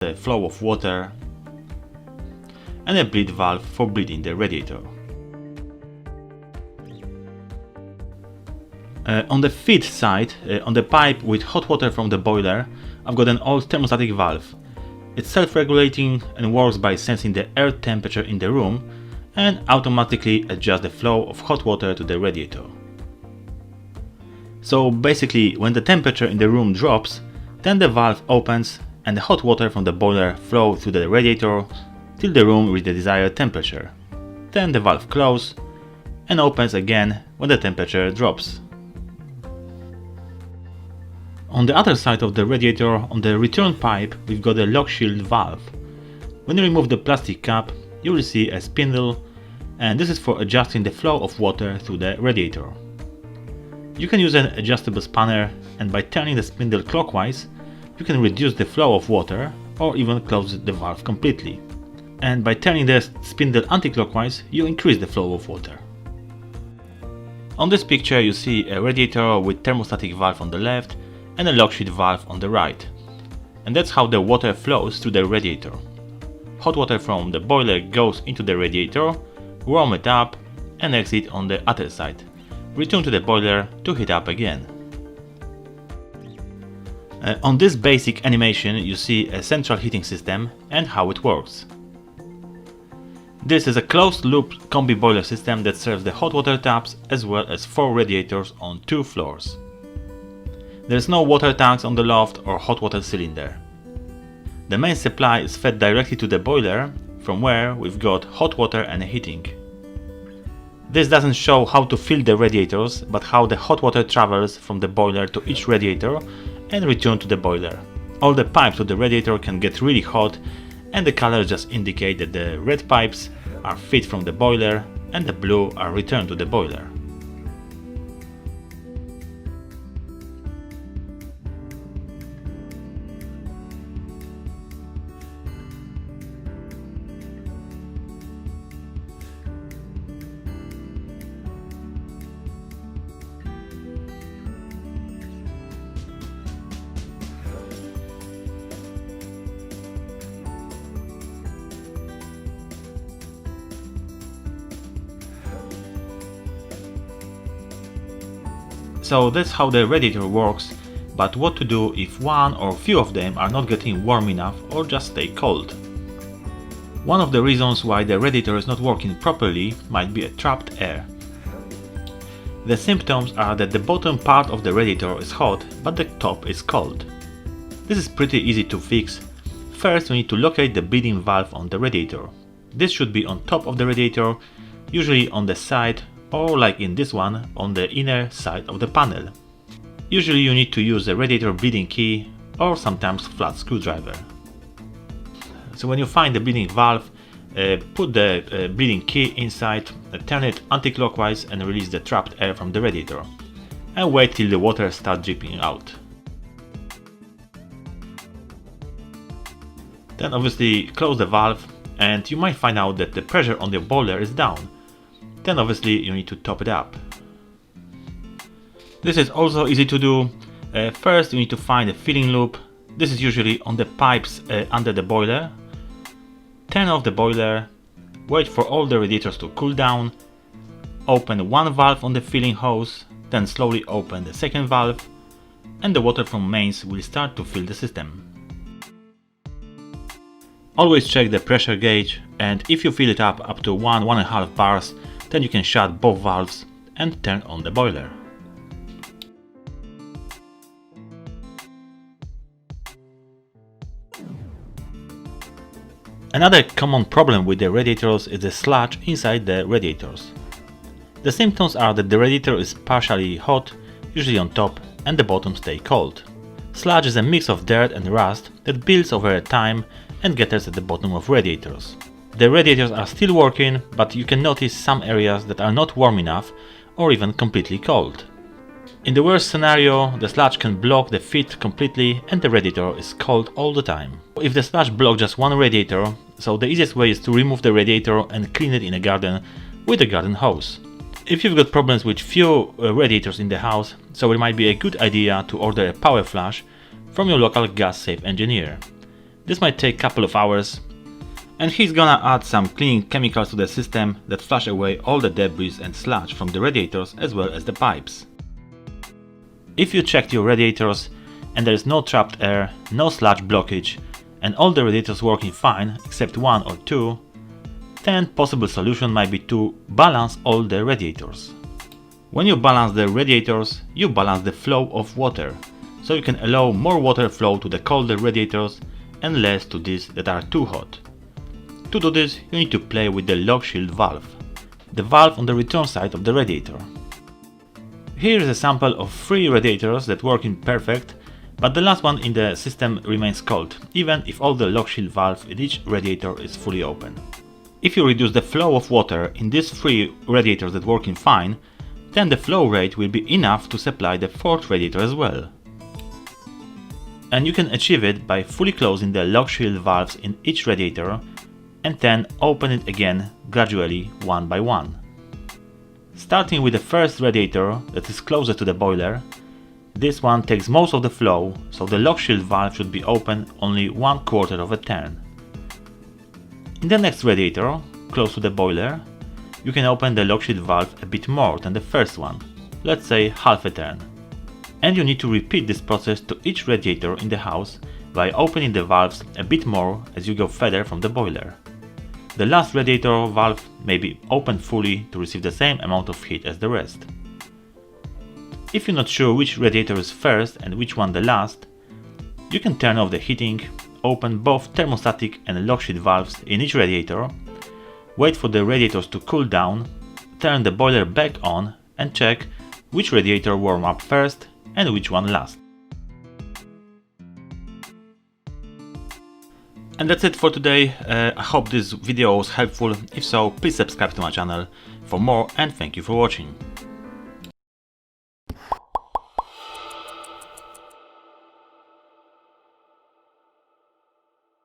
the flow of water, and a bleed valve for bleeding the radiator. On the feed side, on the pipe with hot water from the boiler, I've got an old thermostatic valve. It's self-regulating and works by sensing the air temperature in the room and automatically adjusts the flow of hot water to the radiator. So basically, when the temperature in the room drops, then the valve opens and the hot water from the boiler flows through the radiator till the room reaches the desired temperature. Then the valve closes and opens again when the temperature drops. On the other side of the radiator, on the return pipe, we've got a lock shield valve. When you remove the plastic cap, you will see a spindle, and this is for adjusting the flow of water through the radiator. You can use an adjustable spanner, and by turning the spindle clockwise, you can reduce the flow of water or even close the valve completely. And by turning the spindle anti-clockwise, you increase the flow of water. On this picture you see a radiator with thermostatic valve on the left and a lock shield valve on the right. And that's how the water flows through the radiator. Hot water from the boiler goes into the radiator, warm it up and exit on the other side. Return to the boiler to heat up again. On this basic animation you see a central heating system and how it works. This is a closed loop combi boiler system that serves the hot water taps as well as 4 radiators on 2 floors. There's no water tanks on the loft or hot water cylinder. The main supply is fed directly to the boiler, from where we've got hot water and heating. This doesn't show how to fill the radiators, but how the hot water travels from the boiler to each radiator and return to the boiler. All the pipes to the radiator can get really hot, and the colors just indicate that the red pipes are fed from the boiler and the blue are returned to the boiler. So that's how the radiator works, but what to do if one or few of them are not getting warm enough or just stay cold? One of the reasons why the radiator is not working properly might be a trapped air. The symptoms are that the bottom part of the radiator is hot, but the top is cold. This is pretty easy to fix. First we need to locate the bleeding valve on the radiator. This should be on top of the radiator, usually on the side, or like in this one, on the inner side of the panel. Usually you need to use a radiator bleeding key or sometimes flat screwdriver. So when you find the bleeding valve, put the bleeding key inside, turn it anti-clockwise and release the trapped air from the radiator. And wait till the water starts dripping out. Then obviously close the valve and you might find out that the pressure on the boiler is down. Then obviously you need to top it up. This is also easy to do. First you need to find a filling loop. This is usually on the pipes under the boiler. Turn off the boiler, wait for all the radiators to cool down, open one valve on the filling hose, then slowly open the second valve, and the water from mains will start to fill the system. Always check the pressure gauge, and if you fill it up to 1–1.5 bars, then you can shut both valves and turn on the boiler. Another common problem with the radiators is the sludge inside the radiators. The symptoms are that the radiator is partially hot, usually on top, and the bottom stay cold. Sludge is a mix of dirt and rust that builds over time and gathers at the bottom of radiators. The radiators are still working, but you can notice some areas that are not warm enough or even completely cold. In the worst scenario, the sludge can block the feed completely and the radiator is cold all the time. If the sludge blocks just one radiator, so the easiest way is to remove the radiator and clean it in a garden with a garden hose. If you've got problems with few radiators in the house, so it might be a good idea to order a power flush from your local gas safe engineer. This might take a couple of hours, and he's gonna add some cleaning chemicals to the system that flush away all the debris and sludge from the radiators as well as the pipes. If you checked your radiators and there is no trapped air, no sludge blockage, and all the radiators working fine except one or two, then possible solution might be to balance all the radiators. When you balance the radiators, you balance the flow of water, so you can allow more water flow to the colder radiators and less to these that are too hot. To do this, you need to play with the lock shield valve, the valve on the return side of the radiator. Here is a sample of 3 radiators that work in perfect, but the last one in the system remains cold, even if all the lock shield valve in each radiator is fully open. If you reduce the flow of water in these 3 radiators that working fine, then the flow rate will be enough to supply the 4th radiator as well. And you can achieve it by fully closing the lock shield valves in each radiator and then open it again gradually one by one. Starting with the first radiator that is closer to the boiler, this one takes most of the flow, so the lock shield valve should be open only 1/4 of a turn. In the next radiator, close to the boiler, you can open the lock shield valve a bit more than the first one, let's say half a turn. And you need to repeat this process to each radiator in the house by opening the valves a bit more as you go further from the boiler. The last radiator valve may be opened fully to receive the same amount of heat as the rest. If you're not sure which radiator is first and which one the last, you can turn off the heating, open both thermostatic and lock shield valves in each radiator, wait for the radiators to cool down, turn the boiler back on and check which radiator warm up first and which one last. And that's it for today. I hope this video was helpful. If so, please subscribe to my channel for more, and thank you for watching.